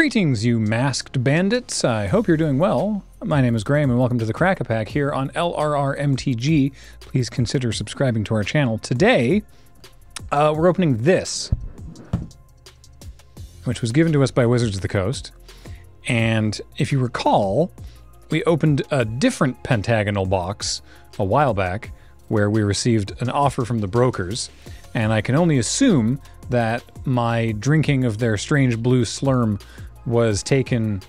Greetings, you masked bandits. I hope you're doing well. My name is Graham, and welcome to the Crack-A-Pack here on LRRMTG. Please consider subscribing to our channel. Today, we're opening this, which was given to us by Wizards of the Coast. And if you recall, we opened a different pentagonal box a while back where we received an offer from the brokers, and I can only assume that my drinking of their strange blue slurm was taken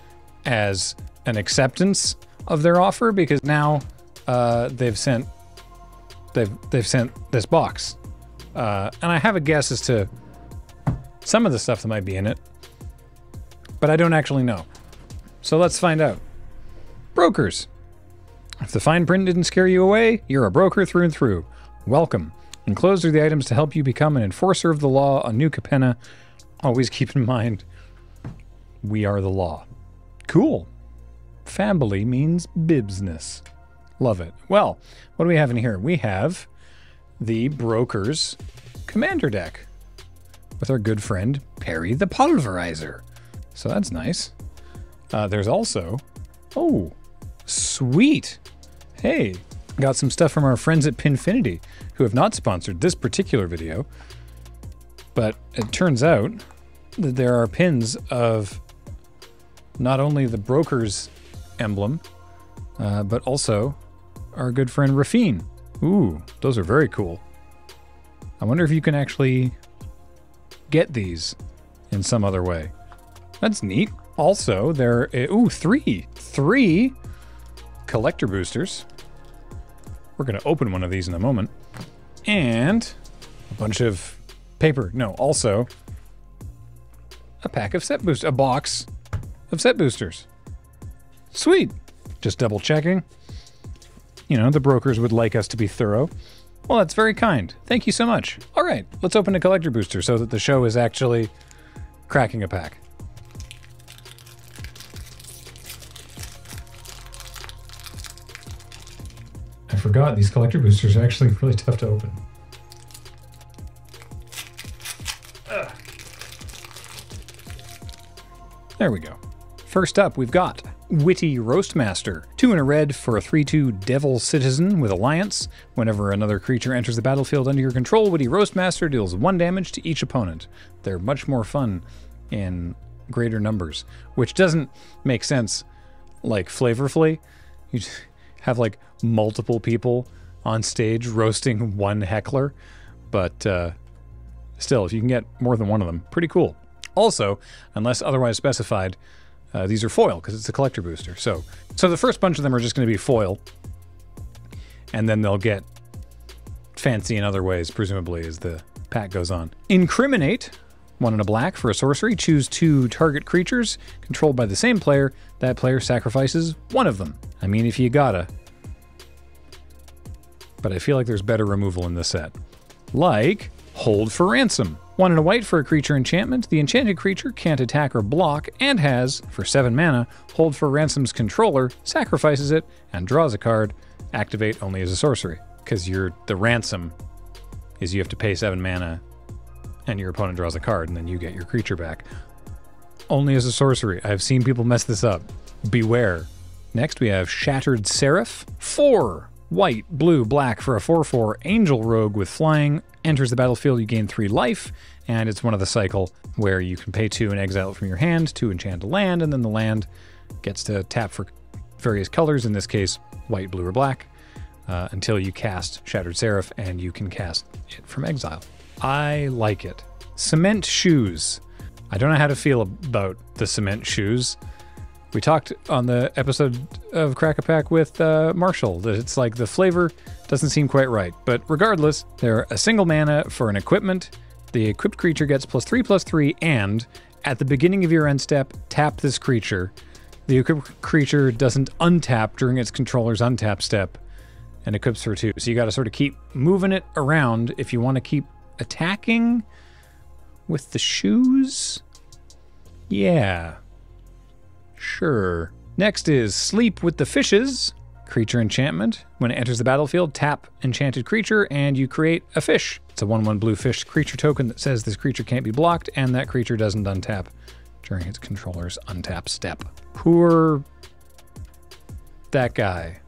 as an acceptance of their offer, because now they've sent this box, and I have a guess as to some of the stuff that might be in it, but I don't actually know. So let's find out. Brokers. If the fine print didn't scare you away, you're a broker through and through. Welcome. Enclosed are the items to help you become an enforcer of the law on New Capenna. Always keep in mind, we are the law. Cool. Fambly means bibsness. Love it. Well, what do we have in here? We have the Broker's Commander deck with our good friend Perry the Pulverizer. So that's nice. There's also... Oh, sweet. Hey, got some stuff from our friends at Pinfinity, who have not sponsored this particular video, but it turns out that there are pins of not only the Broker's emblem, but also our good friend Rafine. Ooh, those are very cool. I wonder if you can actually get these in some other way. That's neat. Also, there are, ooh, three collector boosters. We're going to open one of these in a moment. And a bunch of paper. No, also a pack of set boosters. A box of set boosters. Sweet. Just double checking. You know, the brokers would like us to be thorough. Well, that's very kind. Thank you so much. All right, let's open a collector booster so that the show is actually cracking a pack. I forgot these collector boosters are actually really tough to open. Ugh. There we go. First up, we've got Witty Roastmaster. 2 and a red for a 3/2 Devil Citizen with Alliance. Whenever another creature enters the battlefield under your control, Witty Roastmaster deals 1 damage to each opponent. They're much more fun in greater numbers, which doesn't make sense like flavorfully. You just have like multiple people on stage roasting one heckler, but still, if you can get more than one of them, pretty cool. Also, unless otherwise specified, these are foil because it's a collector booster. So the first bunch of them are just going to be foil, and then they'll get fancy in other ways, presumably, as the pack goes on. Incriminate. 1 and a black for a sorcery. Choose 2 target creatures controlled by the same player. That player sacrifices 1 of them. I mean, if you gotta. But I feel like there's better removal in this set. Like Hold for Ransom. 1 and a white for a creature enchantment. The enchanted creature can't attack or block and has, for 7 mana, Hold for Ransom's controller sacrifices it and draws a card. Activate only as a sorcery. Because the ransom is you have to pay 7 mana and your opponent draws a card and then you get your creature back. Only as a sorcery. I've seen people mess this up. Beware. Next we have Shattered Seraph. 4 white, blue, black for a 4/4 Angel Rogue with flying. Enters the battlefield, you gain 3 life, and it's one of the cycle where you can pay 2 and exile it from your hand to enchant a land, and then the land gets to tap for various colors, in this case white, blue, or black, until you cast Shattered Seraph, and you can cast it from exile. I like it. Cement Shoes. I don't know how to feel about the cement shoes. We talked on the episode of Crack-A-Pack with Marshall that it's like the flavor doesn't seem quite right. But regardless, they're a single mana for an equipment. The equipped creature gets +3/+3, and at the beginning of your end step, tap this creature. The equipped creature doesn't untap during its controller's untap step and equips for 2. So you got to sort of keep moving it around if you want to keep attacking with the shoes. Yeah. Sure. Next is Sleep with the Fishes. Creature enchantment. When it enters the battlefield, tap enchanted creature and you create a fish. It's a 1/1 blue fish creature token that says this creature can't be blocked and that creature doesn't untap during its controller's untap step. Poor that guy.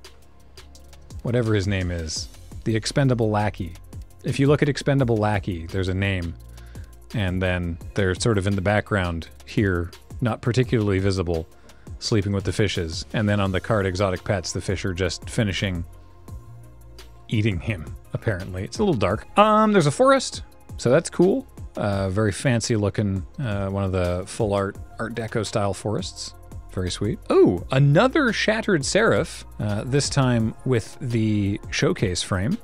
Whatever his name is. The Expendable Lackey. If you look at Expendable Lackey, there's a name. And then they're sort of in the background here, not particularly visible, sleeping with the fishes. And then on the card Exotic Pets, the fish are just finishing eating him, apparently. It's a little dark. There's a forest, so that's cool. Very fancy looking, one of the full art deco style forests. Very sweet. Oh, another Shattered Seraph, this time with the showcase frame.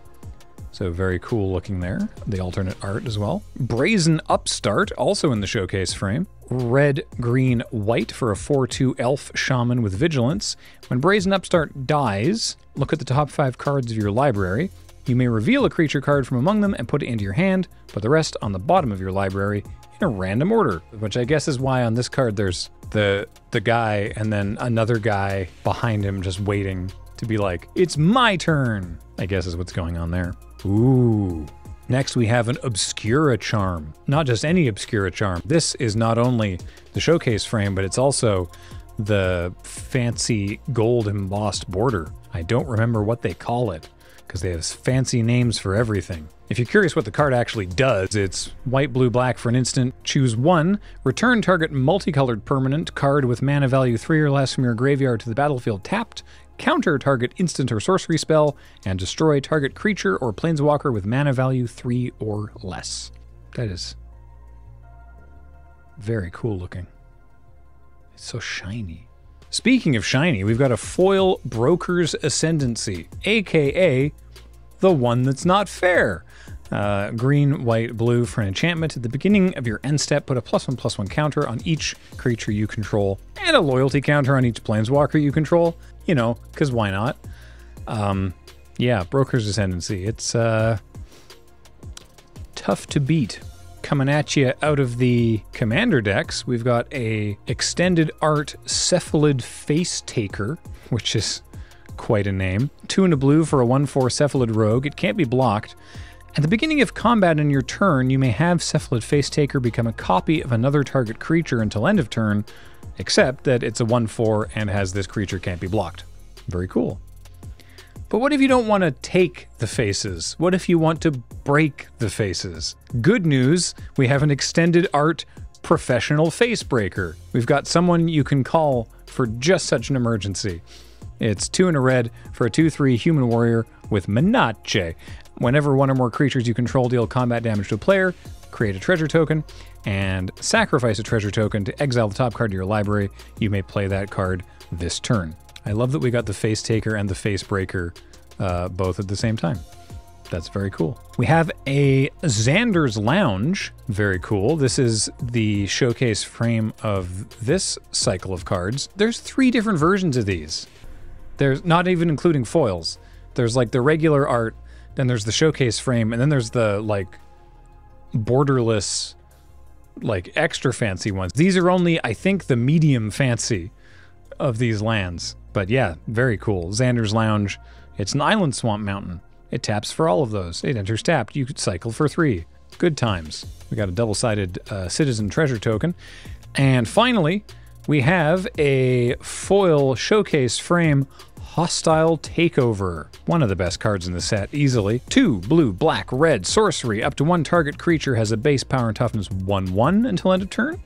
So very cool looking there. The alternate art as well. Brazen Upstart, also in the showcase frame. Red, green, white for a 4/2 elf shaman with vigilance. When Brazen Upstart dies, look at the top 5 cards of your library. You may reveal a creature card from among them and put it into your hand, put the rest on the bottom of your library in a random order. Which I guess is why on this card there's the guy and then another guy behind him just waiting to be like, it's my turn, I guess is what's going on there. Ooh. Next we have an Obscura Charm. Not just any Obscura Charm. This is not only the showcase frame, but it's also the fancy gold embossed border. I don't remember what they call it, because they have fancy names for everything. If you're curious what the card actually does, it's white, blue, black for an instant. Choose one. Return target multicolored permanent card with mana value 3 or less from your graveyard to the battlefield tapped. Counter target instant or sorcery spell, and destroy target creature or planeswalker with mana value 3 or less. That is very cool looking. It's so shiny. Speaking of shiny, we've got a foil Broker's Ascendancy, aka the one that's not fair. Green, white, blue for an enchantment. At the beginning of your end step, put a +1/+1 counter on each creature you control, and a loyalty counter on each planeswalker you control. You know, because why not? Yeah, Broker's Ascendancy. It's tough to beat. Coming at you out of the commander decks, we've got a extended art Cephalid Face Taker, which is quite a name. 2 and a blue for a 1/4 Cephalid Rogue. It can't be blocked. At the beginning of combat in your turn, you may have Cephalid Face Taker become a copy of another target creature until end of turn, except that it's a 1/4 and has this creature can't be blocked. Very cool. But what if you don't want to take the faces? What if you want to break the faces? Good news, we have an extended art Professional Face Breaker. We've got someone you can call for just such an emergency. It's 2 and a red for a 2/3 human warrior with Menace. Whenever one or more creatures you control deal combat damage to a player, create a treasure token and sacrifice a treasure token to exile the top card of your library. You may play that card this turn. I love that we got the Face Taker and the Face Breaker both at the same time. That's very cool. We have a Xander's Lounge. Very cool. This is the showcase frame of this cycle of cards. There's 3 different versions of these. There's not even including foils. There's like the regular art, then there's the showcase frame, and then there's the like borderless, like extra fancy ones. These are only, I think, the medium fancy of these lands. But yeah, very cool. Xander's Lounge. It's an Island Swamp Mountain. It taps for all of those. It enters tapped. You could cycle for 3. Good times. We got a double-sided Citizen Treasure Token. And finally, we have a foil showcase frame Hostile Takeover. One of the best cards in the set, easily. 2 blue, black, red, sorcery. Up to 1 target creature has a base power and toughness 1/1 until end of turn.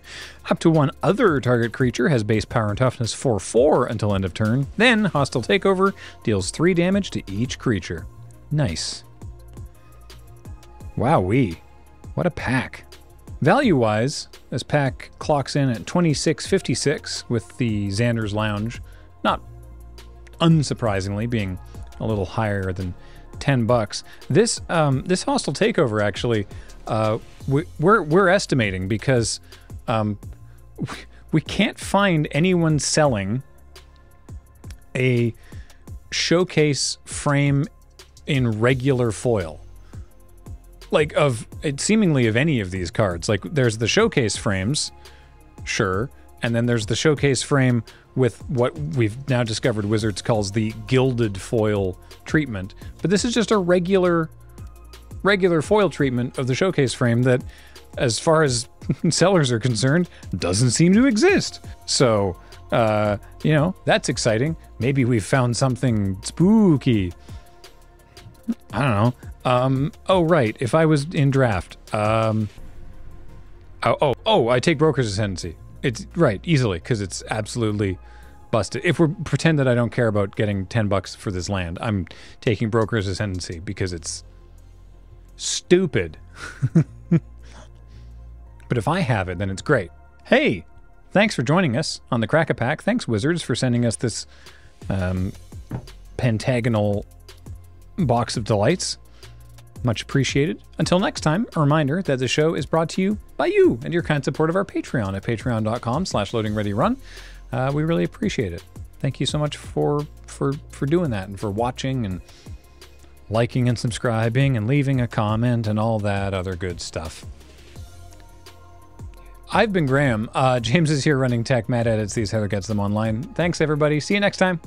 Up to 1 other target creature has base power and toughness 4/4 until end of turn. Then, Hostile Takeover deals 3 damage to each creature. Nice. Wowee. What a pack. Value-wise, this pack clocks in at $26.56 with the Xander's Lounge. Not unsurprisingly, being a little higher than $10. This Hostile Takeover actually, we're estimating because we can't find anyone selling a showcase frame in regular foil. Like seemingly of any of these cards. Like there's the showcase frames, sure, and then there's the showcase frame with what we've now discovered Wizards calls the gilded foil treatment. But this is just a regular foil treatment of the showcase frame that, as far as sellers are concerned, doesn't seem to exist. So, you know, that's exciting. Maybe we've found something spooky. I don't know. Oh, right. If I was in draft, I take broker's ascendancy. It's right, easily, because it's absolutely busted. If we pretend that I don't care about getting $10 for this land, I'm taking broker's ascendancy because it's stupid. But if I have it, then it's great. Hey, thanks for joining us on the Crack-A-Pack. Thanks, Wizards, for sending us this pentagonal box of delights. Much appreciated. Until next time, a reminder that the show is brought to you by you and your kind support of our Patreon at patreon.com/loadingreadyrun. We really appreciate it. Thank you so much for doing that and for watching and liking and subscribing and leaving a comment and all that other good stuff. I've been Graham. James is here running tech. Matt edits these. Heather gets them online. Thanks, everybody. See you next time.